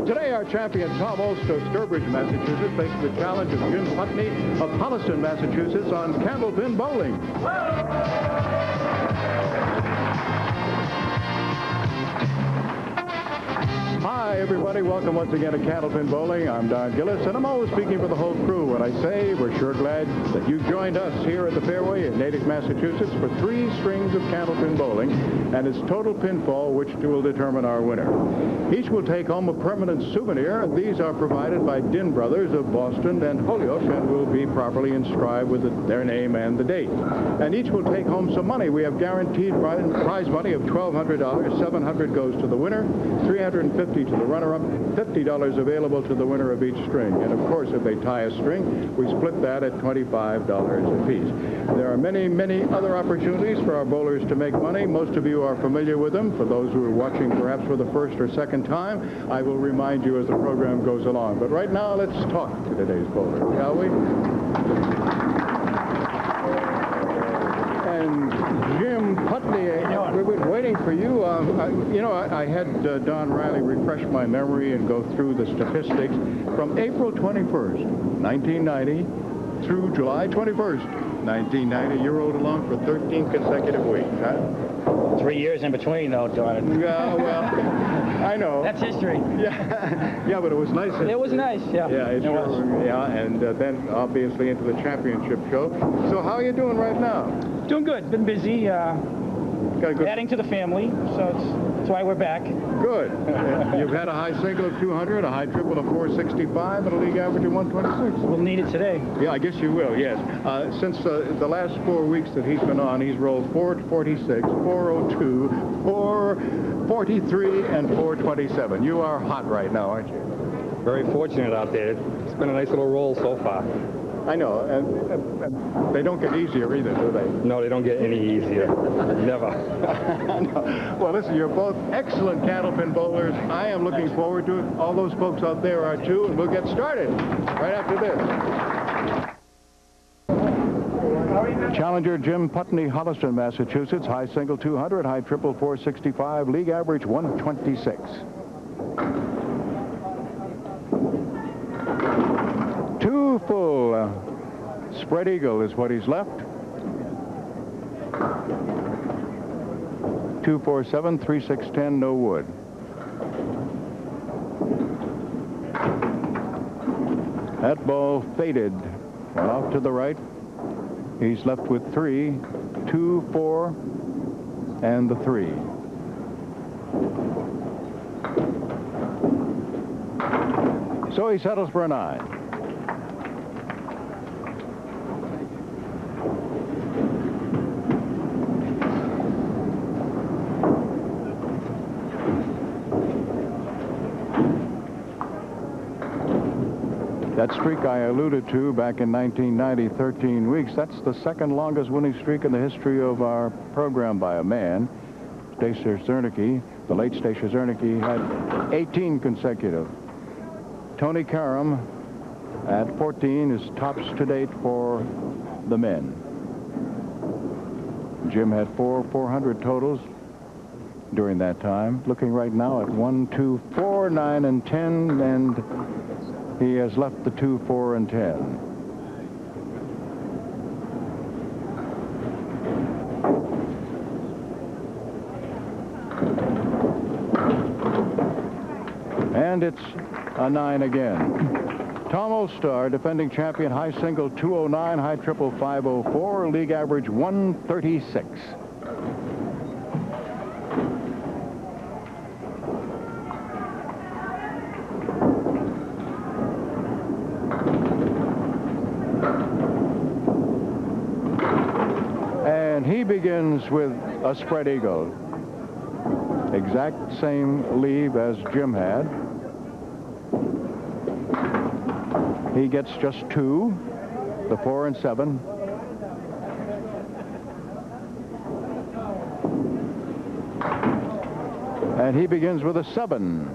Today, our champion Tom Olszta of Sturbridge, Massachusetts, faces the challenge of Jim Putney of Holliston, Massachusetts, on Candlepin bowling. Hi, everybody. Welcome once again to Candlepin Bowling. I'm Don Gillis, and I'm always speaking for the whole crew when I say we're sure glad that you joined us here at the fairway in Natick, Massachusetts for 3 strings of Candlepin bowling, and it's total pinfall which will determine our winner. Each will take home a permanent souvenir. These are provided by Din Brothers of Boston and Holyoke and will be properly inscribed with their name and the date. And each will take home some money. We have guaranteed prize money of $1,200. $700 goes to the winner, $350 to the runner-up, $50 available to the winner of each string. And of course, if they tie a string, we split that at $25 apiece. There are many, many other opportunities for our bowlers to make money. Most of you are familiar with them. For those who are watching perhaps for the first or second time, I will remind you as the program goes along. But right now, let's talk to today's bowler, shall we? And Jim Putney, we've been waiting for you. I had Don Riley refresh my memory and go through the statistics from April 21st, 1990 through July 21st, 1990. You rode along for 13 consecutive weeks, huh? 3 years in between, though, Don. Yeah, well, I know. That's history. Yeah, but it was nice. It was nice, yeah. Yeah, it sure was. Yeah, and then obviously into the championship show. So how are you doing right now? Doing good. Been busy. Adding to the family, so that's why we're back. Good. You've had a high single of 200, a high triple of 465, and a league average of 126. We'll need it today. Yeah, I guess you will, yes. Since the last 4 weeks that he's been on, he's rolled 446, 402, 443, and 427. You are hot right now, aren't you? Very fortunate out there. It's been a nice little roll so far. I know, and they don't get easier either, do they? No, they don't get any easier. Never. No. Well, listen, you're both excellent Candlepin bowlers. I am looking forward to it. All those folks out there are too, and we'll get started right after this. Challenger Jim Putney, Holliston, Massachusetts. High single 200, high triple 465, league average 126. Two full spread eagle is what he's left. 247, 3610, no wood. That ball faded well off to the right. He's left with 3, 2, 4, and the 3. So he settles for a 9. That streak I alluded to back in 1990, 13 weeks, that's the second longest winning streak in the history of our program by a man. Stacia Zernike, the late Stacia Zernike, had 18 consecutive. Tony Karam at 14 is tops to date for the men. Jim had 400 totals during that time. Looking right now at 1, 2, 4, 9, and 10, and he has left the 2, 4, and 10. And it's a 9 again. Tom Olszta, our defending champion, high single 209, high triple 504, league average 136. And he begins with a spread eagle. Exact same leave as Jim had. He gets just 2, the 4 and 7. And he begins with a 7.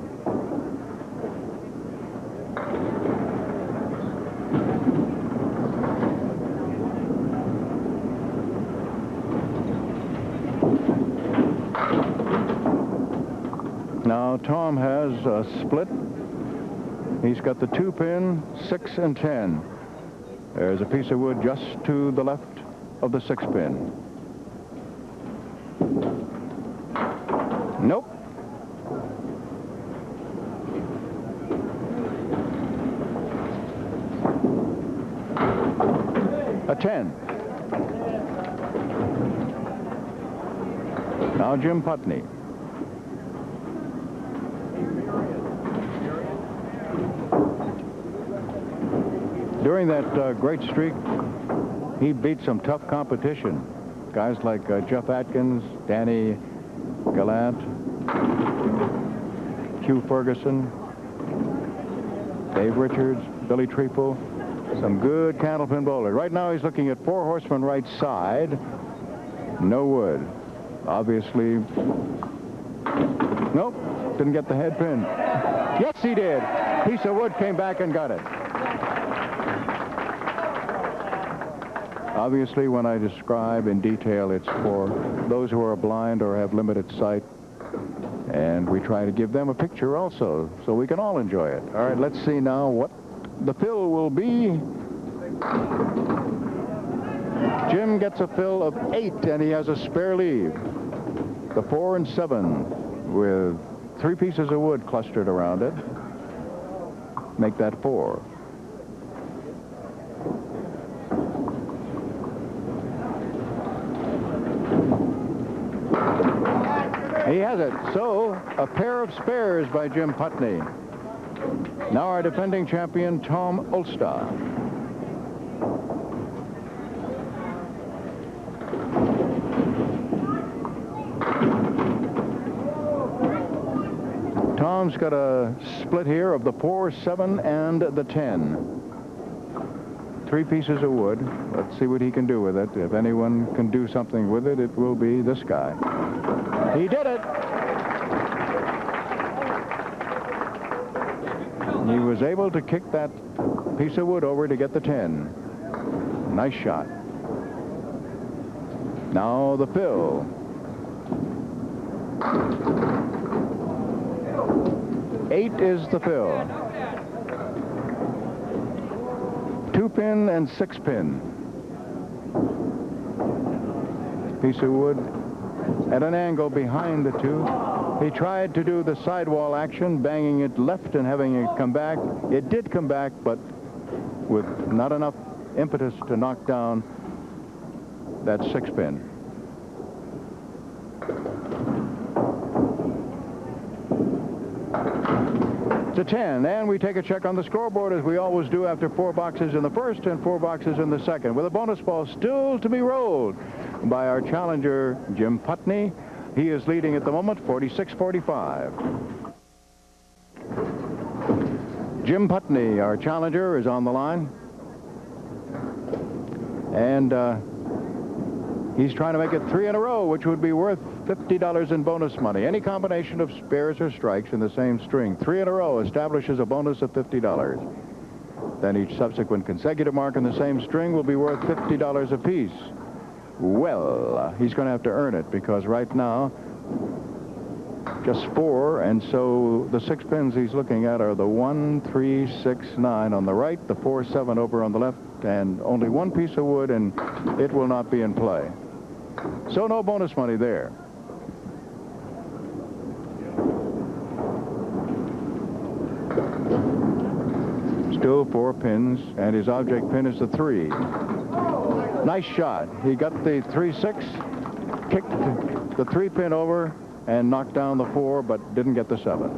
Now, Tom has a split He's got the 2-pin, 6 and 10. There's a piece of wood just to the left of the 6-pin. Nope. A 10. Now Jim Putney. During that great streak, he beat some tough competition. Guys like Jeff Atkins, Danny Gallant, Hugh Ferguson, Dave Richards, Billy Treeple. Some good Candlepin bowlers. Right now he's looking at 4 horsemen right side. No wood. Obviously. Nope. Didn't get the head pin. Yes, he did. Piece of wood came back and got it. Obviously, when I describe in detail, it's for those who are blind or have limited sight. And we try to give them a picture also, so we can all enjoy it. All right, let's see now what the fill will be. Jim gets a fill of 8, and he has a spare leave. The 4 and 7 with 3 pieces of wood clustered around it. Make that 4. He has it. So, a pair of spares by Jim Putney. Now our defending champion, Tom Olszta. Tom's got a split here of the 4, 7, and the 10. 3 pieces of wood. Let's see what he can do with it. If anyone can do something with it, it will be this guy. He did it. He was able to kick that piece of wood over to get the 10. Nice shot. Now the fill. Eight is the fill. 2-pin and 6-pin. Piece of wood at an angle behind the 2. He tried to do the sidewall action, banging it left and having it come back. It did come back, but with not enough impetus to knock down that 6-pin. It's a 10, and we take a check on the scoreboard as we always do after 4 boxes in the first and 4 boxes in the second, with a bonus ball still to be rolled by our challenger, Jim Putney. He is leading at the moment, 46-45. Jim Putney, our challenger, is on the line. And he's trying to make it 3 in a row, which would be worth $50 in bonus money. Any combination of spares or strikes in the same string, 3 in a row, establishes a bonus of $50. Then each subsequent consecutive mark in the same string will be worth $50 apiece. Well, he's going to have to earn it, because right now, just 4, and so the 6 pins he's looking at are the 1, 3, 6, 9 on the right, the 4, 7 over on the left, and only 1 piece of wood, and it will not be in play. So no bonus money there. Still 4 pins, and his object pin is the 3. Nice shot. He got the 3-6, kicked the 3-pin over, and knocked down the 4, but didn't get the 7.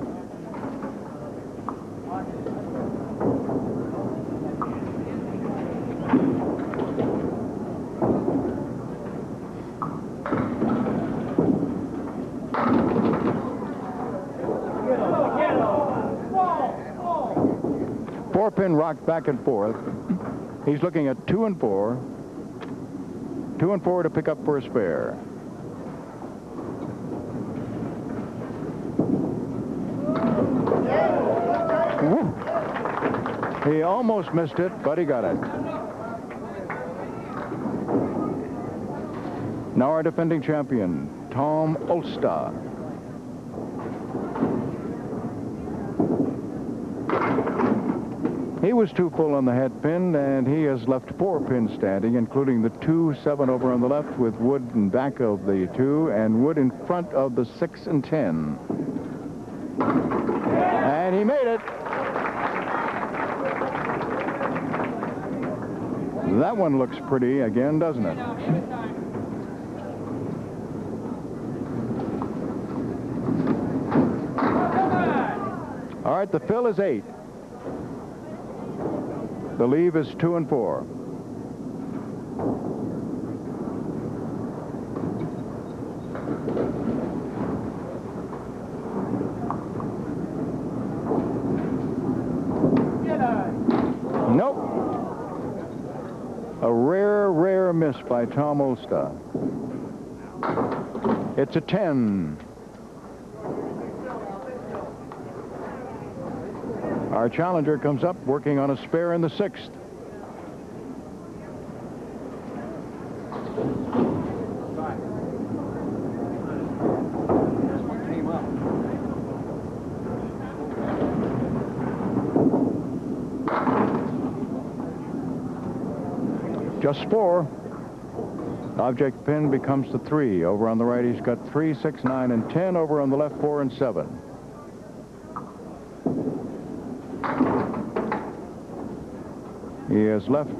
Four-pin rocked back and forth. He's looking at 2 and 4. 2 and 4 to pick up for a spare. Woo. He almost missed it, but he got it. Now our defending champion, Tom Olszta. He was too full on the head pin, and he has left 4 pins standing, including the 2-7 over on the left with Wood in back of the 2 and Wood in front of the 6 and 10. And he made it. That one looks pretty again, doesn't it? All right, the fill is 8. The leave is 2 and 4. Nope. A rare miss by Tom Olszta. It's a 10. Our challenger comes up working on a spare in the 6th. Just 4. Object pin becomes the 3. Over on the right, he's got 3, 6, 9, and 10. Over on the left, 4 and 7. He has left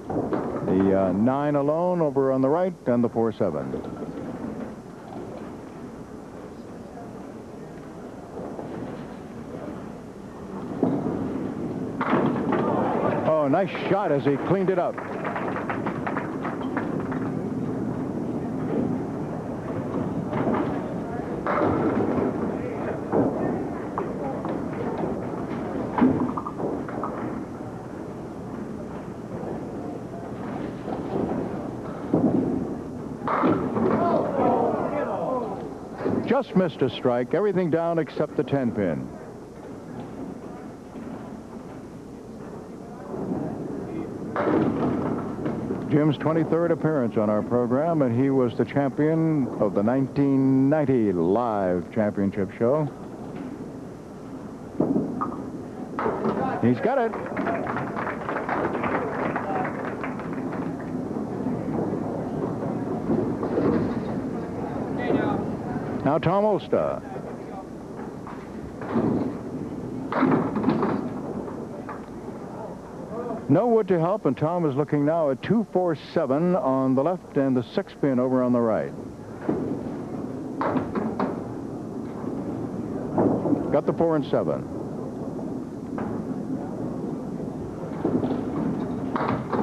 the 9 alone over on the right and the 4-7. Oh, nice shot as he cleaned it up. Just missed a strike. Everything down except the 10 pin. Jim's 23rd appearance on our program, and he was the champion of the 1990 live championship show. He's got it. Now Tom Olszta. No wood to help, and Tom is looking now at 2-4-7 on the left and the 6 pin over on the right. Got the 4 and 7.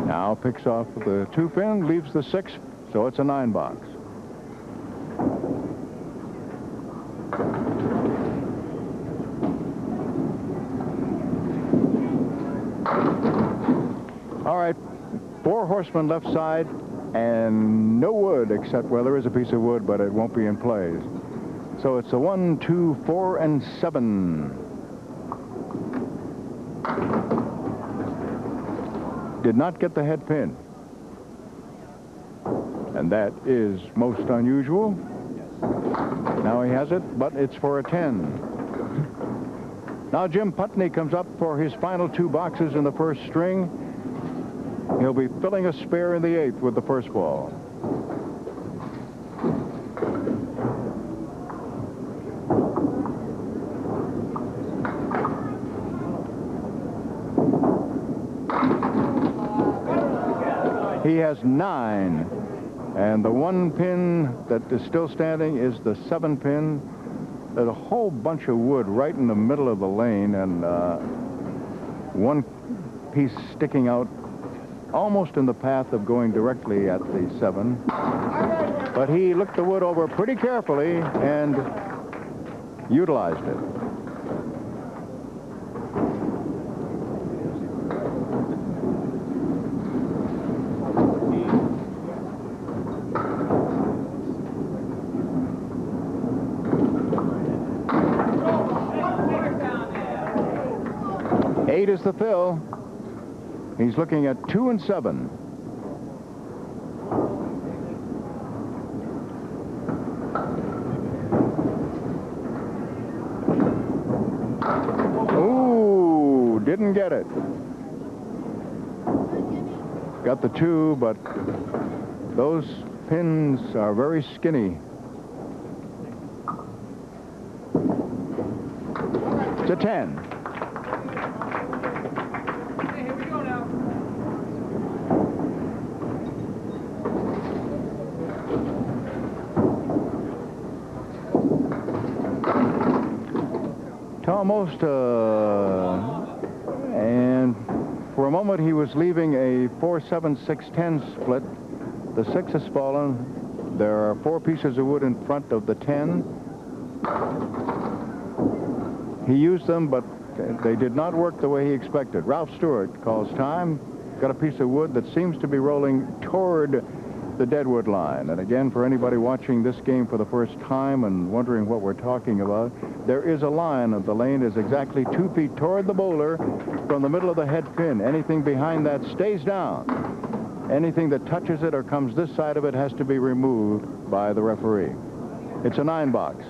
Now picks off the 2 pin, leaves the 6, so it's a 9 box. All right, 4 horsemen left side and no wood, except, well, there is a piece of wood, but it won't be in plays. So it's a 1, 2, 4, and 7. Did not get the head pin. And that is most unusual. Now he has it, but it's for a 10. Now Jim Putney comes up for his final 2 boxes in the first string. He'll be filling a spare in the 8th with the first ball. He has 9. And the 1 pin that is still standing is the 7 pin. There's a whole bunch of wood right in the middle of the lane, and 1 piece sticking out almost in the path of going directly at the 7. But he looked the wood over pretty carefully and utilized it. Eight is the fill. He's looking at 2 and 7. Ooh, didn't get it. got the 2, but those pins are very skinny. It's a 10. Hey, here we go now. Tom Olszta, and for a moment he was leaving a 4-7-6-10 split. The 6 has fallen. There are 4 pieces of wood in front of the 10. He used them, but they did not work the way he expected. Ralph Stewart calls time. Got a piece of wood that seems to be rolling toward the deadwood line. And again, for anybody watching this game for the first time and wondering what we're talking about, there is a line of the lane is exactly 2 feet toward the bowler from the middle of the head pin. Anything behind that stays down. Anything that touches it or comes this side of it has to be removed by the referee. It's a 9-box.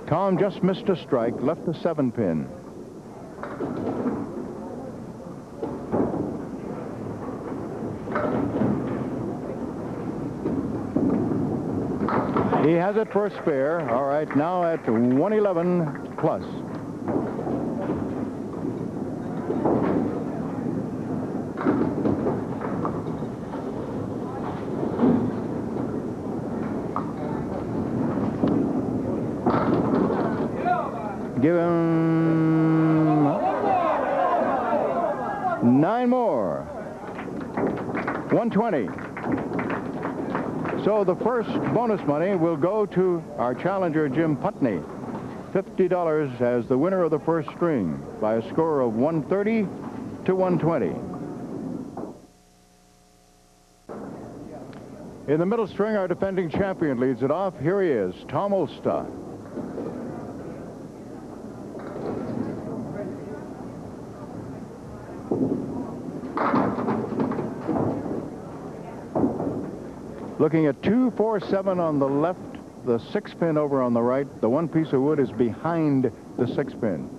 Tom just missed a strike, left the 7-pin. He has it for a spare. All right, now at 111 plus. Give him 9 more. 120. So the first bonus money will go to our challenger, Jim Putney. $50 as the winner of the first string by a score of 130 to 120. In the middle string, our defending champion leads it off. Here he is, Tom Olszta. Looking at 2-4-7 on the left, the 6-pin over on the right. The 1 piece of wood is behind the 6-pin.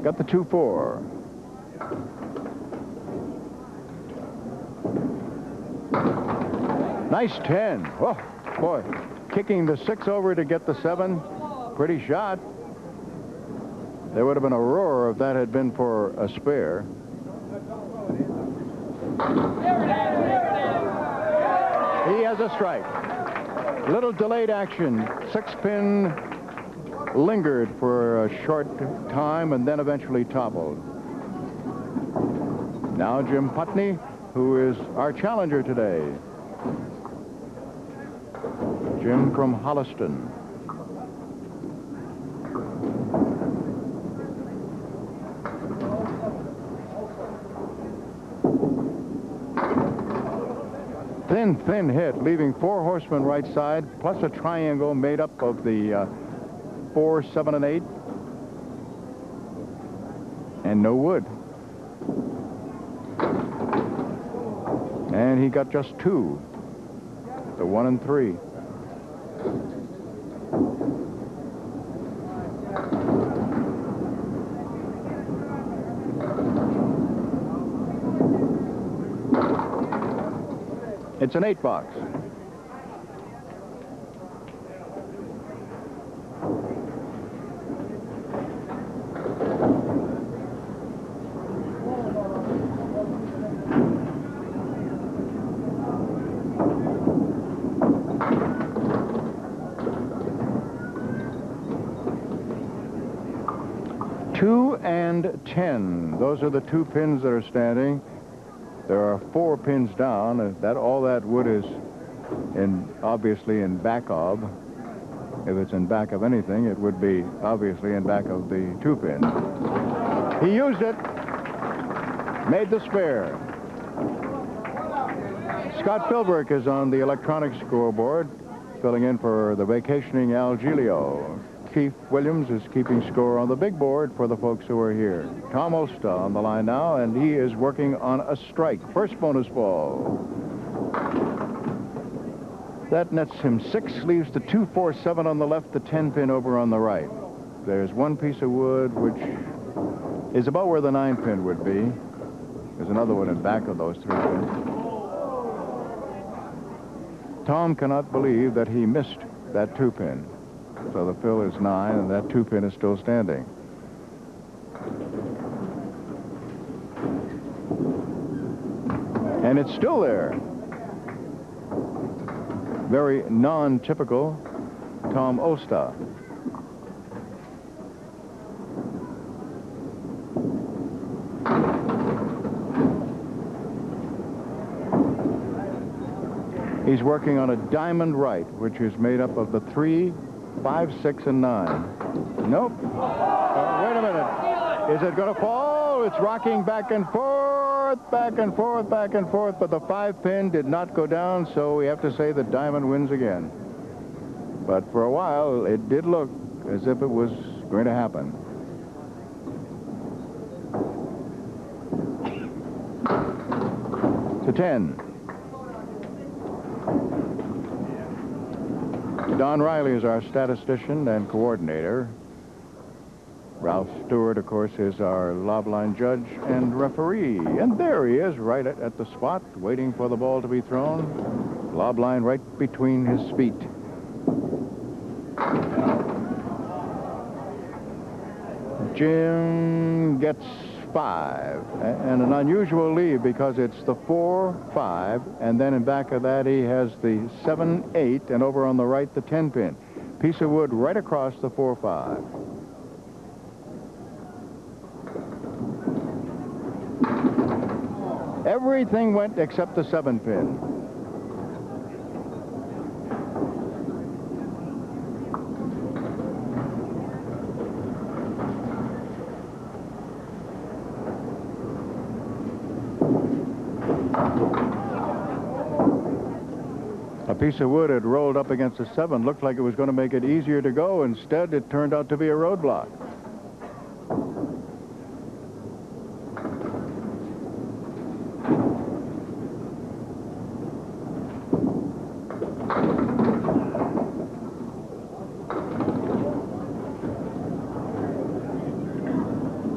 Got the 2-4. Nice 10. Oh, boy. Kicking the 6 over to get the 7. Pretty shot. There would have been a roar if that had been for a spare. He has a strike. Little delayed action. 6-pin lingered for a short time and then eventually toppled. Now Jim Putney, who is our challenger today. Jim from Holliston. Thin hit, leaving 4 horsemen right side, plus a triangle made up of the 4, 7, and 8. And no wood. And he got just 2. The 1 and 3. It's an 8-box. Two and 10. Those are the 2 pins that are standing. There are 4 pins down. All that wood is obviously in back of. If it's in back of anything, it would be obviously in back of the 2 pin. He used it. Made the spare. Scott Philbrick is on the electronic scoreboard, filling in for the vacationing Al Giglio. Keith Williams is keeping score on the big board for the folks who are here. Tom Olszta on the line now, and he is working on a strike. First bonus ball. That nets him 6, leaves the 2, 4, 7 on the left, the 10 pin over on the right. There's one piece of wood which is about where the 9 pin would be. There's another one in back of those 3 pins. Tom cannot believe that he missed that 2 pin. So the fill is 9, and that 2 pin is still standing. And it's still there. Very non-typical Tom Olszta. He's working on a diamond right, which is made up of the 3, 5, 6, and 9. Nope. Wait a minute. Is it going to fall? It's rocking back and forth, back and forth, back and forth, but the 5 pin did not go down, so we have to say the diamond wins again. But for a while, it did look as if it was going to happen. To 10. Don Riley is our statistician and coordinator. Ralph Stewart, of course, is our lob line judge and referee. And there he is, right at the spot, waiting for the ball to be thrown. Lob line right between his feet. Jim gets 5. And an unusual lead because it's the 4, 5, and then in back of that he has the 7, 8, and over on the right the 10 pin. Piece of wood right across the 4, 5. Everything went except the 7 pin. A piece of wood had rolled up against the 7, looked like it was going to make it easier to go. Instead, it turned out to be a roadblock.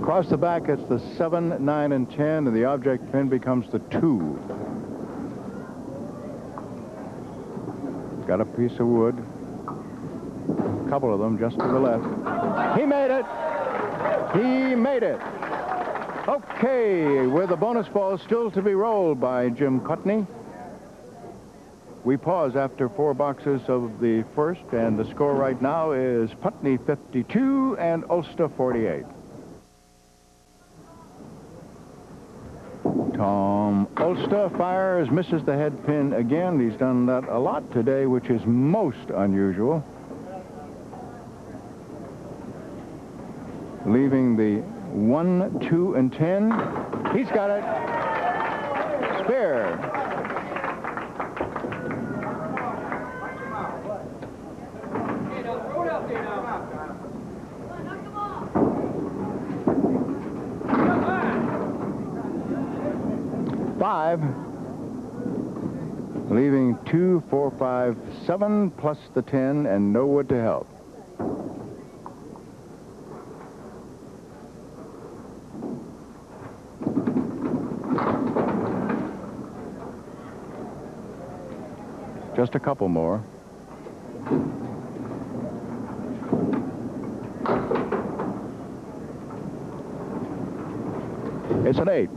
Across the back, it's the 7, 9, and 10, and the object pin becomes the 2. Got a piece of wood. A couple of them just to the left. He made it! He made it! Okay, with the bonus ball still to be rolled by Jim Putney. We pause after 4 boxes of the first, and the score right now is Putney 52 and Olszta 48. Tom Olszta fires, misses the head pin again. He's done that a lot today, which is most unusual. Leaving the 1, 2, and 10. He's got it. Spare. Five, leaving 2, 4, 5, 7 plus the 10 and no wood to help. Just a couple more. It's an 8.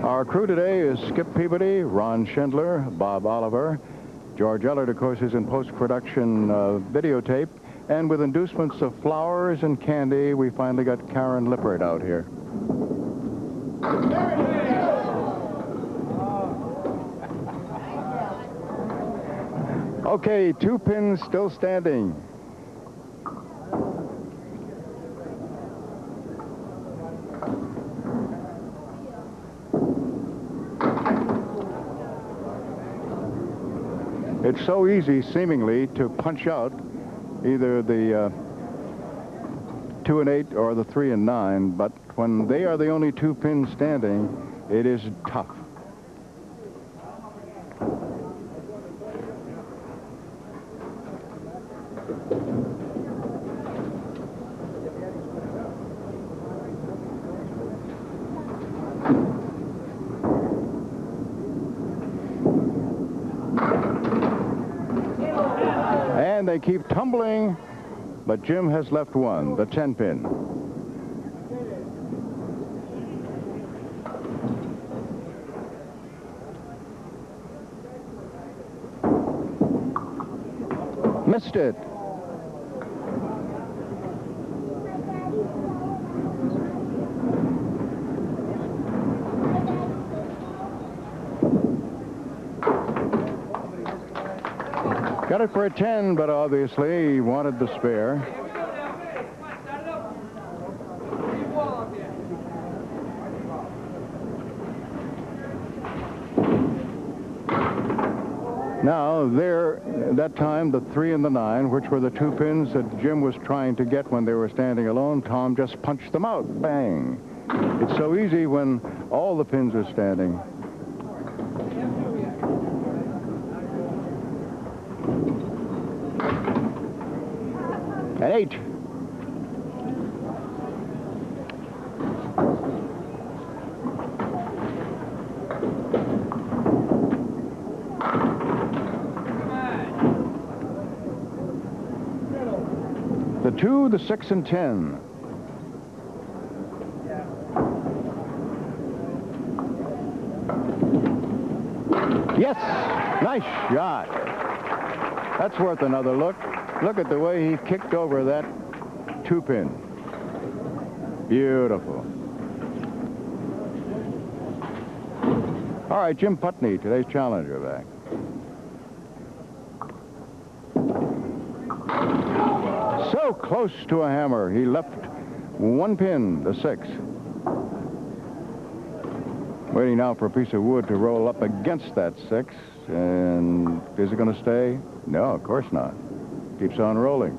Our crew today is Skip Peabody, Ron Schindler, Bob Oliver. George Ellert, of course, is in post-production videotape. And with inducements of flowers and candy, we finally got Karen Lippert out here. Okay, 2 pins still standing. It's so easy, seemingly, to punch out either the 2 and 8 or the 3 and 9, but when they are the only 2 pins standing, it is tough. 9. They keep tumbling, but Jim has left one, the 10-pin. Missed it. Got it for a 10, but obviously he wanted the spare. Now, there, that time, the 3 and the 9, which were the 2 pins that Jim was trying to get when they were standing alone, Tom just punched them out. Bang. It's so easy when all the pins are standing. An 8. The 2, the 6, and 10. Yes! Nice shot. That's worth another look. Look at the way he kicked over that 2-pin. Beautiful. All right, Jim Putney, today's challenger, back. So close to a hammer. He left 1 pin, the 6. Waiting now for a piece of wood to roll up against that 6. And is it going to stay? No, of course not. Keeps on rolling.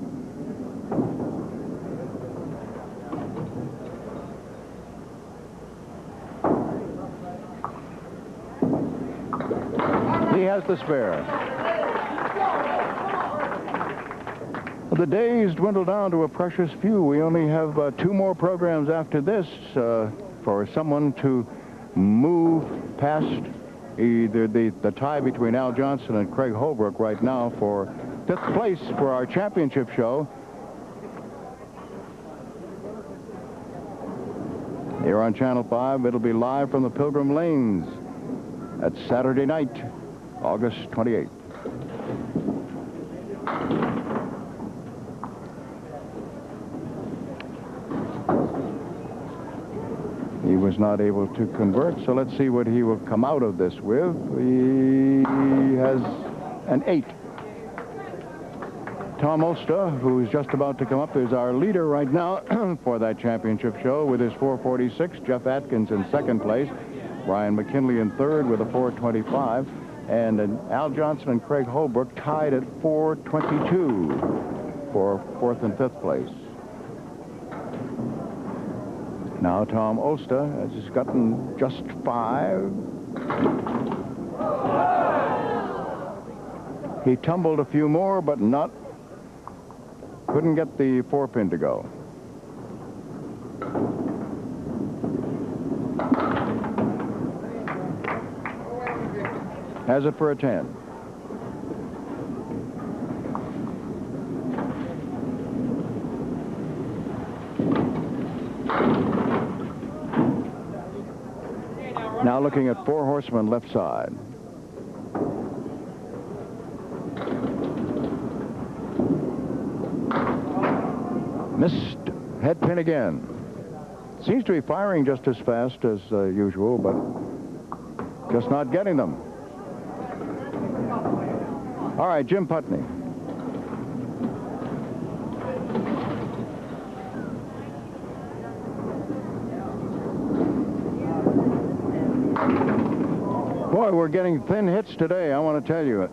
He has the spare. The days dwindle down to a precious few. We only have 2 more programs after this for someone to move past either the tie between Al Johnson and Craig Holbrook right now for 5th place for our championship show. Here on Channel 5, it'll be live from the Pilgrim Lanes at Saturday night, August 28th. He was not able to convert, so let's see what he will come out of this with. He has an 8. Tom Olszta, who's just about to come up, is our leader right now for that championship show with his 446. Jeff Atkins in 2nd place. Brian McKinley in 3rd with a 425. And Al Johnson and Craig Holbrook tied at 422 for 4th and 5th place. Now Tom Olszta has gotten just 5. He tumbled a few more, but couldn't get the 4-pin to go. Has it for a 10. Now looking at 4 horsemen left side. Missed head pin again. Seems to be firing just as fast as usual, but just not getting them. All right, Jim Putney. Boy, we're getting thin hits today, I want to tell you.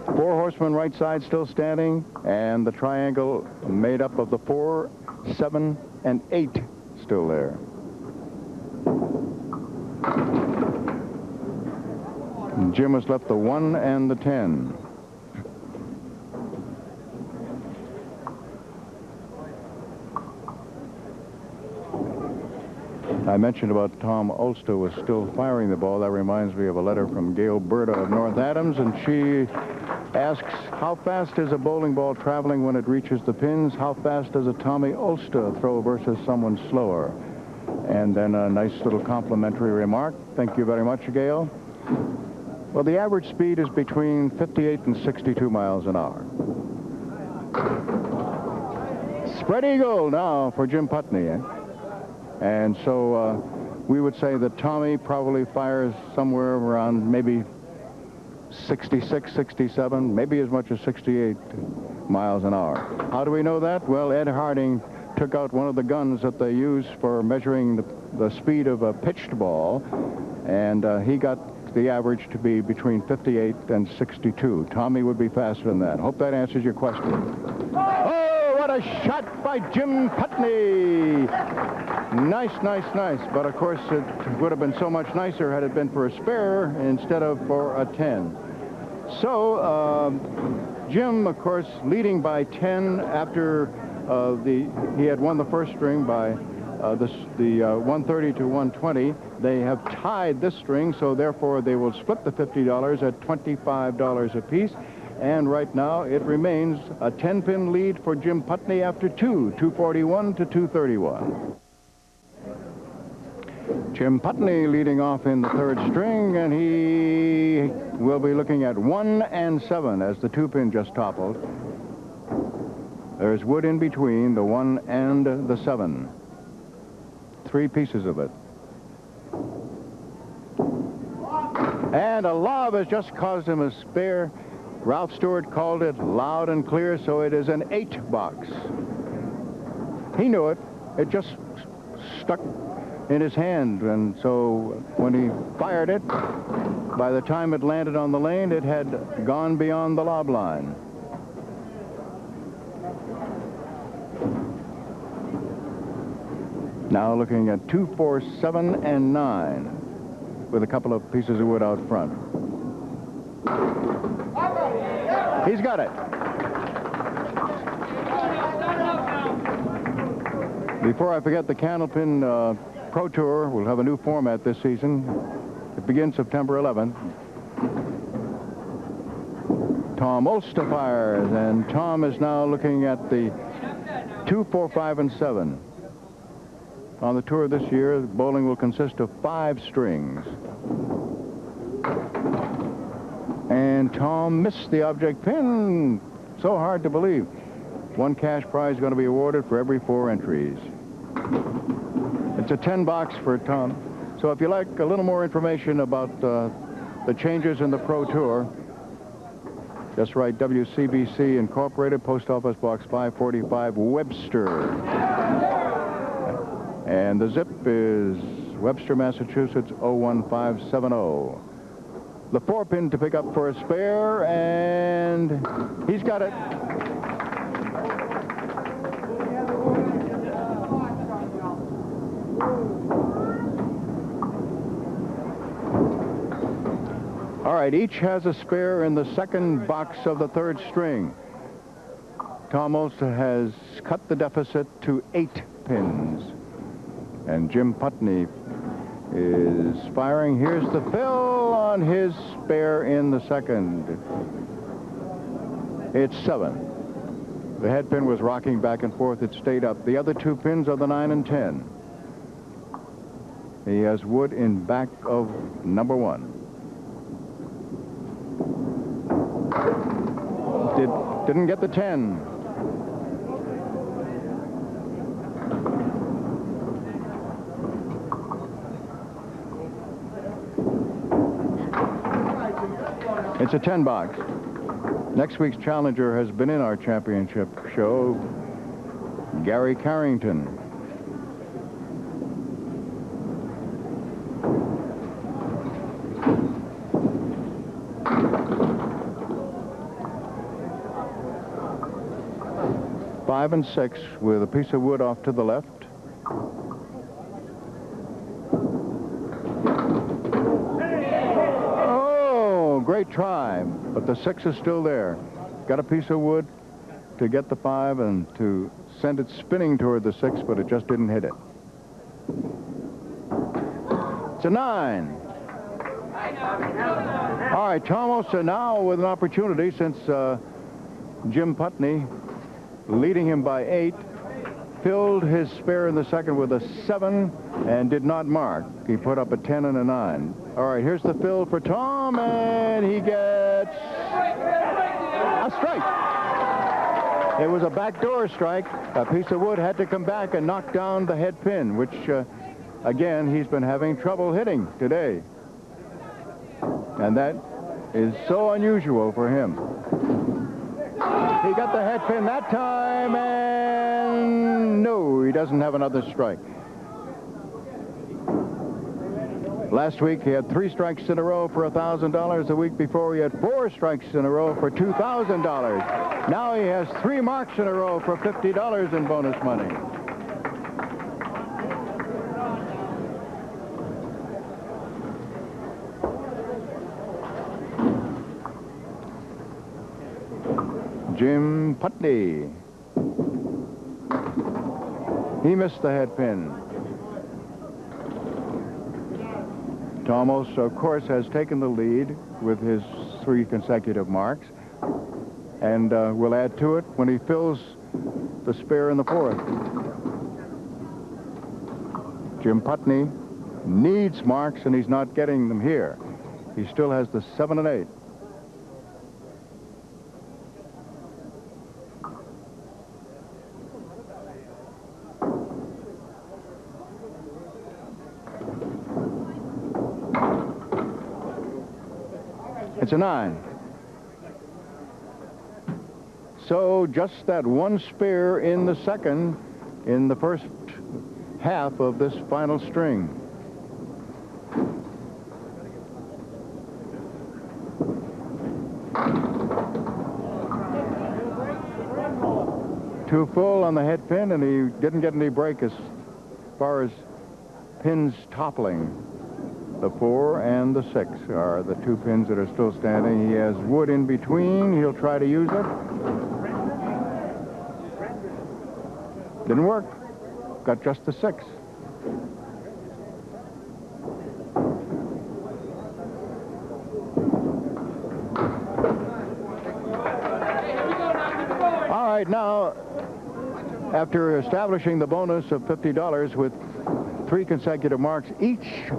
4 horsemen right side still standing, and the triangle made up of the 4, 7, and 8 still there. And Jim has left the 1 and the 10. I mentioned about Tom Olszta was still firing the ball. That reminds me of a letter from Gail Berta of North Adams, and she asks, how fast is a bowling ball traveling when it reaches the pins? How fast does a Tommy Olszta throw versus someone slower? And then a nice little complimentary remark. Thank you very much, Gail. Well, the average speed is between 58 and 62 miles an hour. Spread eagle now for Jim Putney. And so we would say that Tommy probably fires somewhere around maybe 66, 67, maybe as much as 68 miles an hour. How do we know that? Well, Ed Harding took out one of the guns that they use for measuring the speed of a pitched ball, and he got the average to be between 58 and 62. Tommy would be faster than that. Hope that answers your question. Oh, what a shot by Jim Putney! Nice, nice, nice. But, of course, it would have been so much nicer had it been for a spare instead of for a 10. So, Jim, of course, leading by 10 after he had won the first string by the 130 to 120. They have tied this string, so therefore they will split the $50 at $25 apiece. And right now it remains a 10-pin lead for Jim Putney after 241 to 231. Jim Putney leading off in the third string, and he will be looking at 1 and 7 as the 2-pin just toppled. There's wood in between the 1 and the 7. 3 pieces of it. And a lob has just caused him a spare. Ralph Stewart called it loud and clear, so it is an 8 box. He knew it. It just stuck in his hand, and so when he fired it, by the time it landed on the lane, it had gone beyond the lob line. Now looking at 2, 4, 7, and 9 with a couple of pieces of wood out front. He's got it. Before I forget, the Candlepin Pro Tour will have a new format this season. It begins September 11th. Tom Olszta fires, and Tom is now looking at the 2, 4, 5, and 7. On the tour this year, bowling will consist of 5 strings. And Tom missed the object pin. So hard to believe. 1 cash prize is going to be awarded for every 4 entries. It's a 10 box for Tom. So if you like a little more information about the changes in the Pro Tour, just write WCBC Incorporated, Post Office Box 545, Webster. And the zip is Webster, Massachusetts, 01570. The 4-pin to pick up for a spare, and he's got it. All right, each has a spare in the second box of the third string. Tom Olszta has cut the deficit to 8 pins. And Jim Putney is firing. Here's the fill on his spare in the second. It's 7. The head pin was rocking back and forth. It stayed up. The other 2 pins are the 9 and 10. He has wood in back of number 1. Didn't get the 10. It's a 10 box. Next week's challenger has been in our championship show, Gary Carrington. Five and 6 with a piece of wood off to the left. Great try, but the 6 is still there. Got a piece of wood to get the 5 and to send it spinning toward the 6, but it just didn't hit it. It's a 9. All right, Tom Olszta now with an opportunity since Jim Putney, leading him by 8, filled his spare in the second with a 7 and did not mark. He put up a 10 and a 9. All right, here's the fill for Tom, and he gets a strike. It was a backdoor strike. A piece of wood had to come back and knock down the head pin, which, again, he's been having trouble hitting today. And that is so unusual for him. He got the head pin that time, and no, he doesn't have another strike. Last week, he had 3 strikes in a row for $1,000. The week before, he had 4 strikes in a row for $2,000. Now he has 3 marks in a row for $50 in bonus money. Jim Putney. He missed the head pin. Tom Olszta, of course, has taken the lead with his 3 consecutive marks, and will add to it when he fills the spare in the 4th. Jim Putney needs marks, and he's not getting them here. He still has the 7 and 8. It's a 9. So just that 1 spare in the second, in the first half of this final string. Too full on the head pin, and he didn't get any break as far as pins toppling. The 4 and the 6 are the 2 pins that are still standing. He has wood in between. He'll try to use it. Didn't work. Got just the 6. All right, now, after establishing the bonus of $50 with 3 consecutive marks, each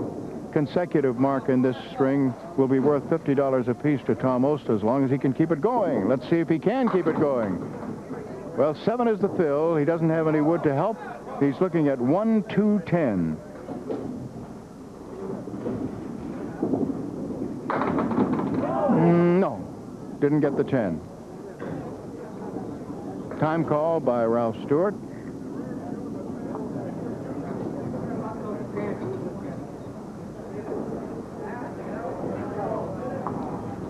consecutive mark in this string will be worth $50 apiece to Tom Olszta as long as he can keep it going. Let's see if he can keep it going. Well, 7 is the fill. He doesn't have any wood to help. He's looking at 1, 2, 10. No, didn't get the 10. Time call by Ralph Stewart.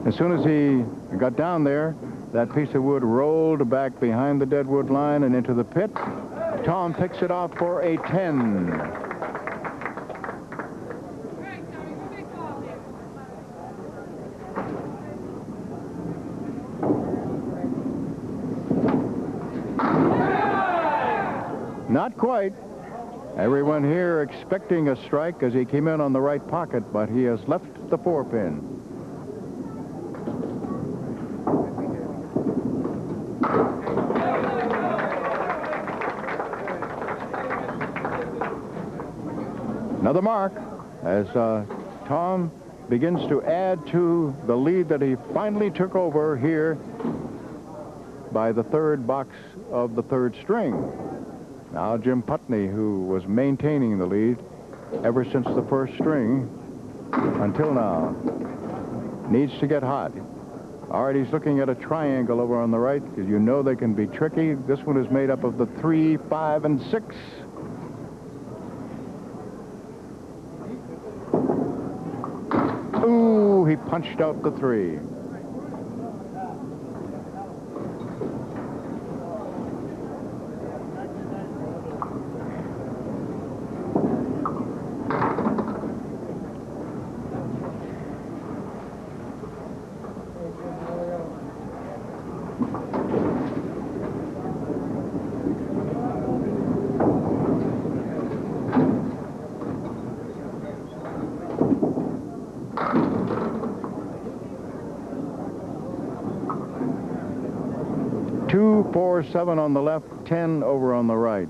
As soon as he got down there, that piece of wood rolled back behind the deadwood line and into the pit. Tom picks it off for a 10. Not quite. Everyone here expecting a strike as he came in on the right pocket, but he has left the 4-pin. Another mark as Tom begins to add to the lead that he finally took over here by the 3rd box of the 3rd string. Now Jim Putney, who was maintaining the lead ever since the 1st string until now, needs to get hot. All right, he's looking at a triangle over on the right, because you know they can be tricky. This one is made up of the 3, 5, and 6. Ooh, he punched out the 3. 2, 4, 7 on the left, 10 over on the right.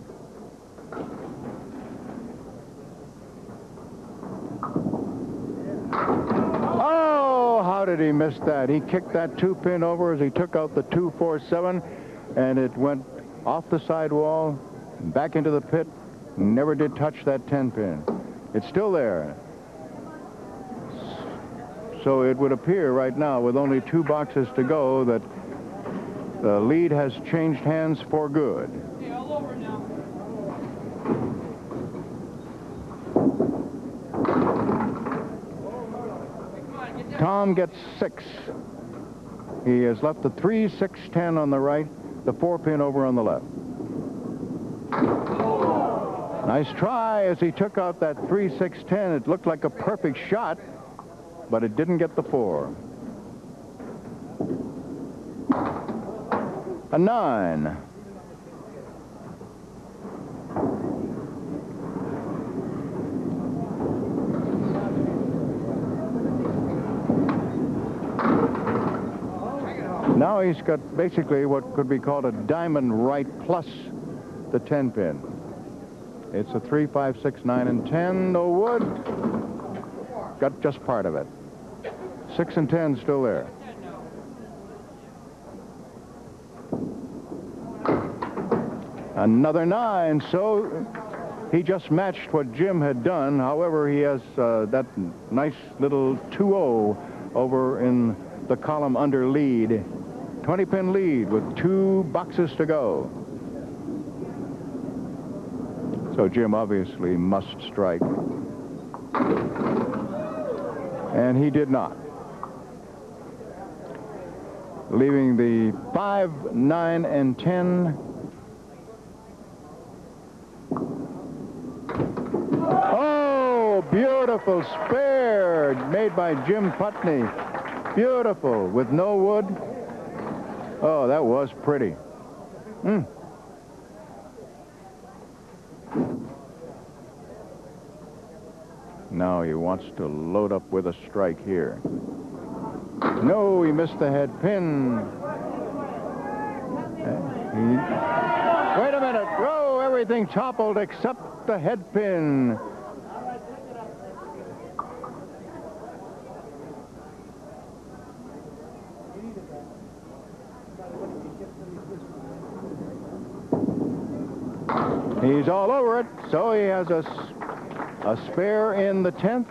Oh, how did he miss that? He kicked that 2-pin over as he took out the 2, 4, 7, and it went off the sidewall, back into the pit, never did touch that 10-pin. It's still there. So it would appear right now, with only 2 boxes to go, that the lead has changed hands for good. Okay, all over now. Tom gets 6. He has left the 3, 6, 10 on the right, the 4-pin over on the left. Nice try as he took out that 3, 6, 10. It looked like a perfect shot, but it didn't get the 4. A 9. Now he's got basically what could be called a diamond right plus the 10-pin. It's a 3, 5, 6, 9, and 10. No wood. Got just part of it. 6 and 10 still there. Another 9. So he just matched what Jim had done. However, he has that nice little 2-0 over in the column under lead. 20-pin lead with 2 boxes to go. So Jim obviously must strike. And he did not. Leaving the 5, 9, and 10. Oh, beautiful spare made by Jim Putney. Beautiful, with no wood. Oh, that was pretty. Now he wants to load up with a strike here. No, he missed the head pin. Wait a minute. Oh, everything toppled except the head pin. He's all over it, so he has a spare in the 10th.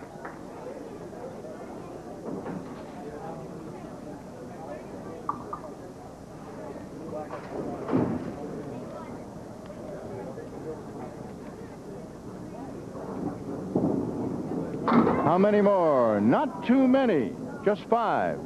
How many more? Not too many, just 5.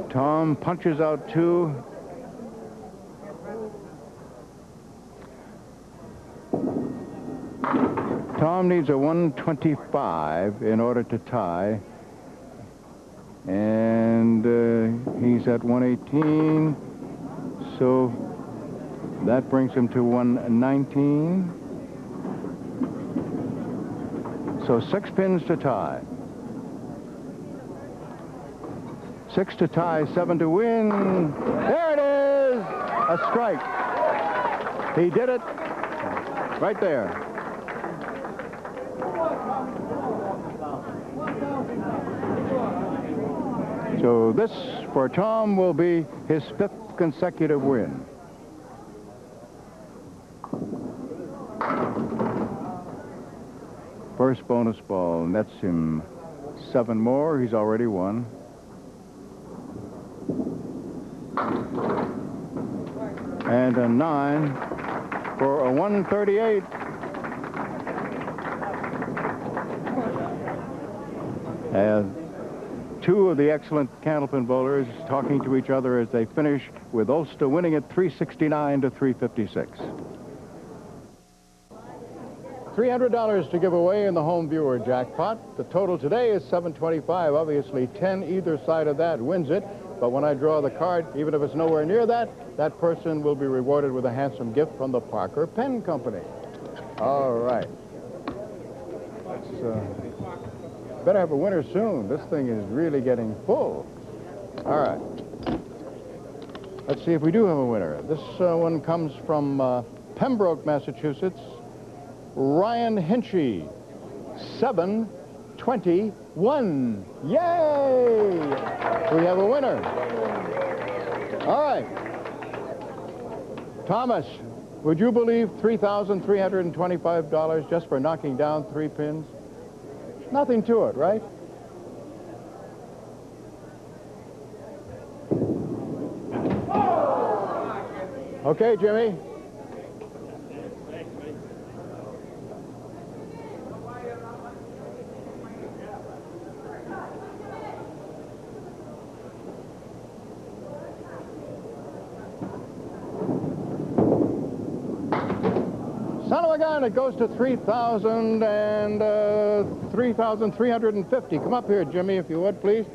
Tom punches out 2. Tom needs a 125 in order to tie. And he's at 118. So that brings him to 119. So 6 pins to tie. 6 to tie, 7 to win. There it is! A strike. He did it right there. So this, for Tom, will be his 5th consecutive win. First bonus ball nets him 7 more. He's already won. And a 9 for a 138. As 2 of the excellent Candlepin bowlers talking to each other as they finish, with Olszta winning at 369 to 356. $300 to give away in the home viewer jackpot. The total today is $725. Obviously, 10 either side of that wins it. But when I draw the card, even if it's nowhere near that, that person will be rewarded with a handsome gift from the Parker Pen Company. All right. Let's better have a winner soon. This thing is really getting full. All right. Let's see if we do have a winner. This one comes from Pembroke, Massachusetts. Ryan Hinchy, 721. Yay! We have a winner. All right. Thomas, would you believe $3,325 just for knocking down 3 pins? Nothing to it, right? Okay, Jimmy. Son of a gun, it goes to 3,000 and 3,350. Come up here, Jimmy, if you would, please.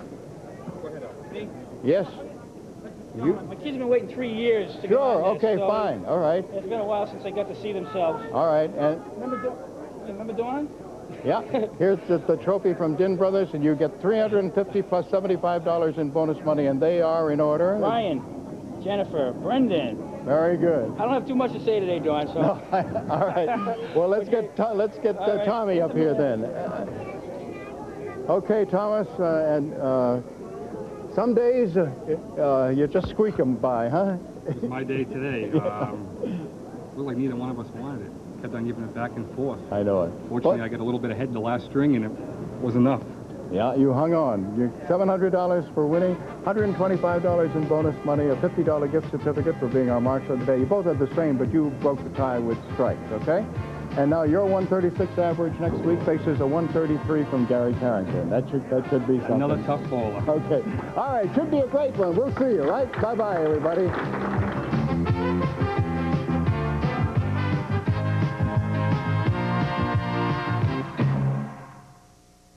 Go ahead, me? Yes. No, my kids have been waiting 3 years to get on this, Okay, so fine. All right. It's been a while since they got to see themselves. All right. And Remember Dawn? yeah, here's the trophy from Din Brothers, and you get $350 plus $75 in bonus money, and they are in order. Ryan, Jennifer, Brendan. Very good. I don't have too much to say today, Dawn, so... No, all right. Well, let's get right. Tommy up here then. Okay, Thomas, and some days you just squeak them by, huh? It's my day today. Looked like neither one of us wanted it. Kept on giving it back and forth. I know it. Fortunately, I got a little bit ahead in the last string, and it was enough. Yeah, you hung on. You $700 for winning, $125 in bonus money, a $50 gift certificate for being our marshal today. You both had the same, but you broke the tie with strikes, okay? And now your 136 average next week faces a 133 from Gary Carrington. That should be something. Another tough bowler. Okay. All right, should be a great one. We'll see you, right? Bye-bye, everybody.